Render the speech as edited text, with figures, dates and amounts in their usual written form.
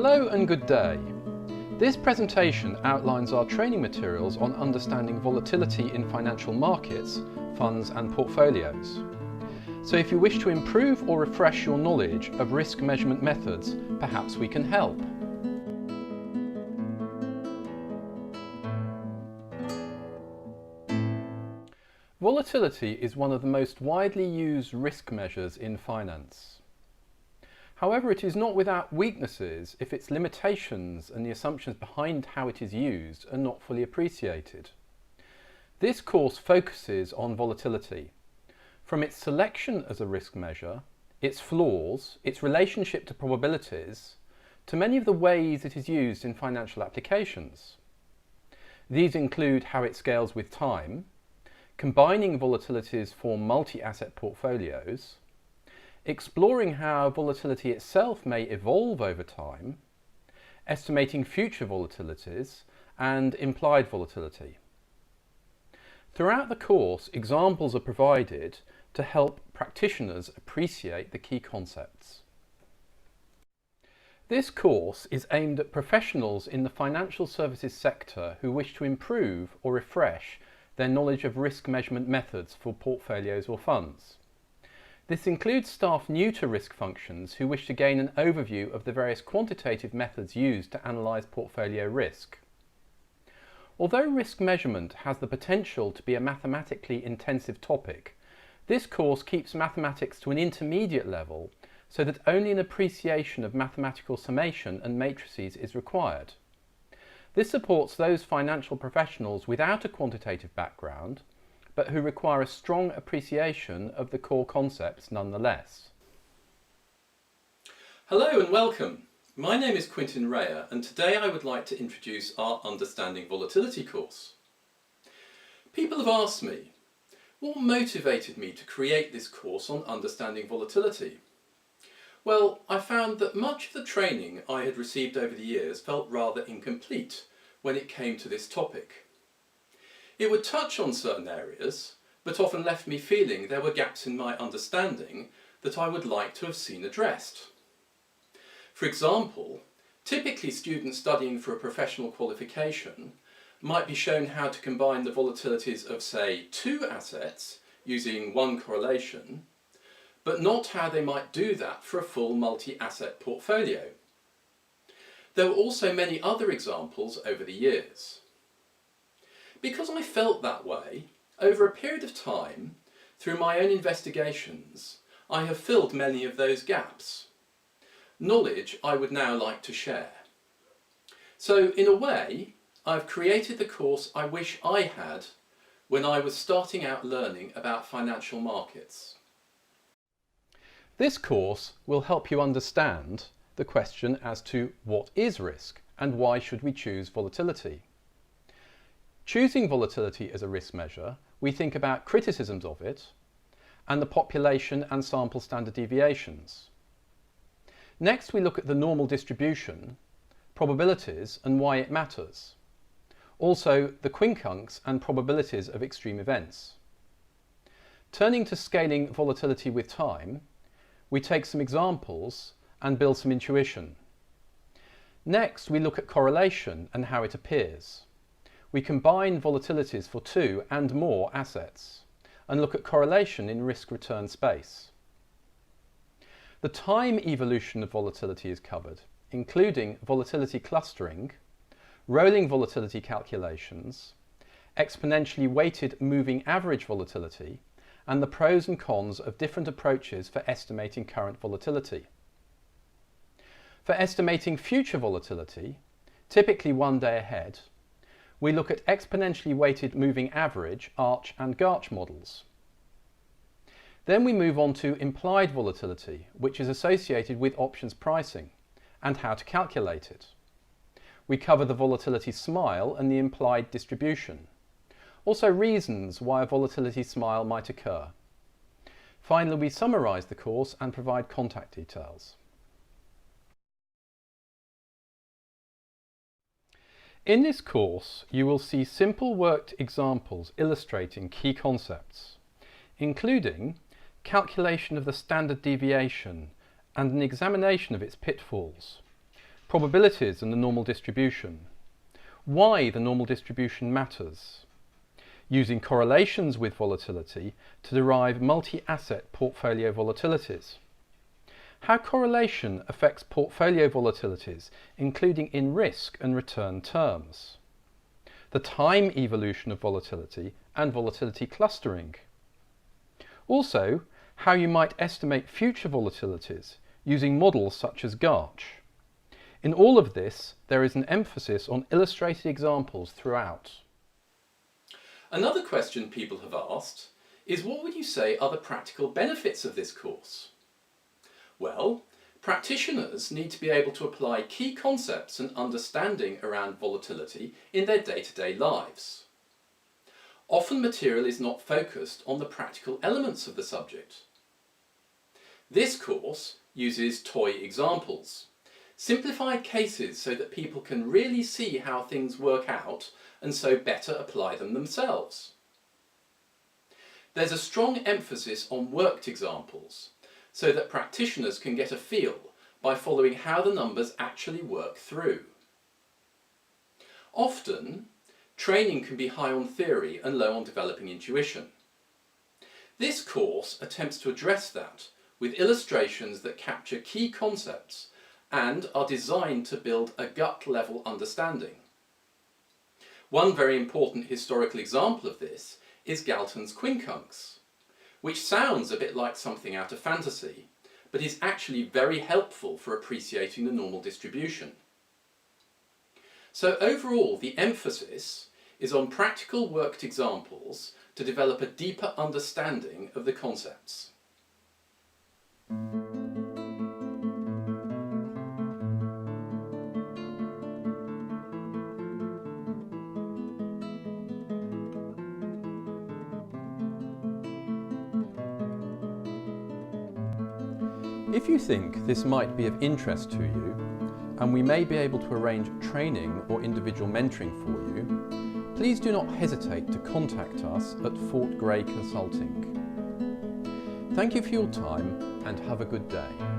Hello and good day. This presentation outlines our training materials on understanding volatility in financial markets, funds and portfolios. So if you wish to improve or refresh your knowledge of risk measurement methods, perhaps we can help. Volatility is one of the most widely used risk measures in finance. However, it is not without weaknesses if its limitations and the assumptions behind how it is used are not fully appreciated. This course focuses on volatility, from its selection as a risk measure, its flaws, its relationship to probabilities, to many of the ways it is used in financial applications. These include how it scales with time, combining volatilities for multi-asset portfolios, exploring how volatility itself may evolve over time, estimating future volatilities, and implied volatility. Throughout the course, examples are provided to help practitioners appreciate the key concepts. This course is aimed at professionals in the financial services sector who wish to improve or refresh their knowledge of risk measurement methods for portfolios or funds. This includes staff new to risk functions who wish to gain an overview of the various quantitative methods used to analyse portfolio risk. Although risk measurement has the potential to be a mathematically intensive topic, this course keeps mathematics to an intermediate level so that only an appreciation of mathematical summation and matrices is required. This supports those financial professionals without a quantitative background, but who require a strong appreciation of the core concepts nonetheless. Hello and welcome. My name is Quintin Raya, and today I would like to introduce our Understanding Volatility course. People have asked me, what motivated me to create this course on understanding volatility? Well, I found that much of the training I had received over the years felt rather incomplete when it came to this topic. It would touch on certain areas, but often left me feeling there were gaps in my understanding that I would like to have seen addressed. For example, typically students studying for a professional qualification might be shown how to combine the volatilities of, say, two assets using one correlation, but not how they might do that for a full multi-asset portfolio. There were also many other examples over the years. Because I felt that way, over a period of time, through my own investigations, I have filled many of those gaps. Knowledge I would now like to share. So, in a way, I've created the course I wish I had when I was starting out learning about financial markets. This course will help you understand the question as to what is risk and why should we choose volatility. Choosing volatility as a risk measure, we think about criticisms of it and the population and sample standard deviations. Next, we look at the normal distribution, probabilities and why it matters. Also, the quincunx and probabilities of extreme events. Turning to scaling volatility with time, we take some examples and build some intuition. Next, we look at correlation and how it appears. We combine volatilities for two and more assets and look at correlation in risk-return space. The time evolution of volatility is covered, including volatility clustering, rolling volatility calculations, exponentially weighted moving average volatility, and the pros and cons of different approaches for estimating current volatility. For estimating future volatility, typically one day ahead, we look at exponentially weighted moving average, Arch and Garch models. Then we move on to implied volatility, which is associated with options pricing, and how to calculate it. We cover the volatility smile and the implied distribution. Also reasons why a volatility smile might occur. Finally, we summarise the course and provide contact details. In this course, you will see simple worked examples illustrating key concepts, including calculation of the standard deviation and an examination of its pitfalls, probabilities and the normal distribution, why the normal distribution matters, using correlations with volatility to derive multi-asset portfolio volatilities, how correlation affects portfolio volatilities, including in risk and return terms, the time evolution of volatility and volatility clustering. Also, how you might estimate future volatilities using models such as GARCH. In all of this, there is an emphasis on illustrated examples throughout. Another question people have asked is, what would you say are the practical benefits of this course? Well, practitioners need to be able to apply key concepts and understanding around volatility in their day-to-day lives. Often material is not focused on the practical elements of the subject. This course uses toy examples, simplified cases so that people can really see how things work out and so better apply them themselves. There's a strong emphasis on worked examples, so that practitioners can get a feel by following how the numbers actually work through. Often, training can be high on theory and low on developing intuition. This course attempts to address that with illustrations that capture key concepts and are designed to build a gut-level understanding. One very important historical example of this is Galton's quincunx, which sounds a bit like something out of fantasy, but is actually very helpful for appreciating the normal distribution. So overall, the emphasis is on practical worked examples to develop a deeper understanding of the concepts. If you think this might be of interest to you, and we may be able to arrange training or individual mentoring for you, please do not hesitate to contact us at Fort Grey Consulting. Thank you for your time and have a good day.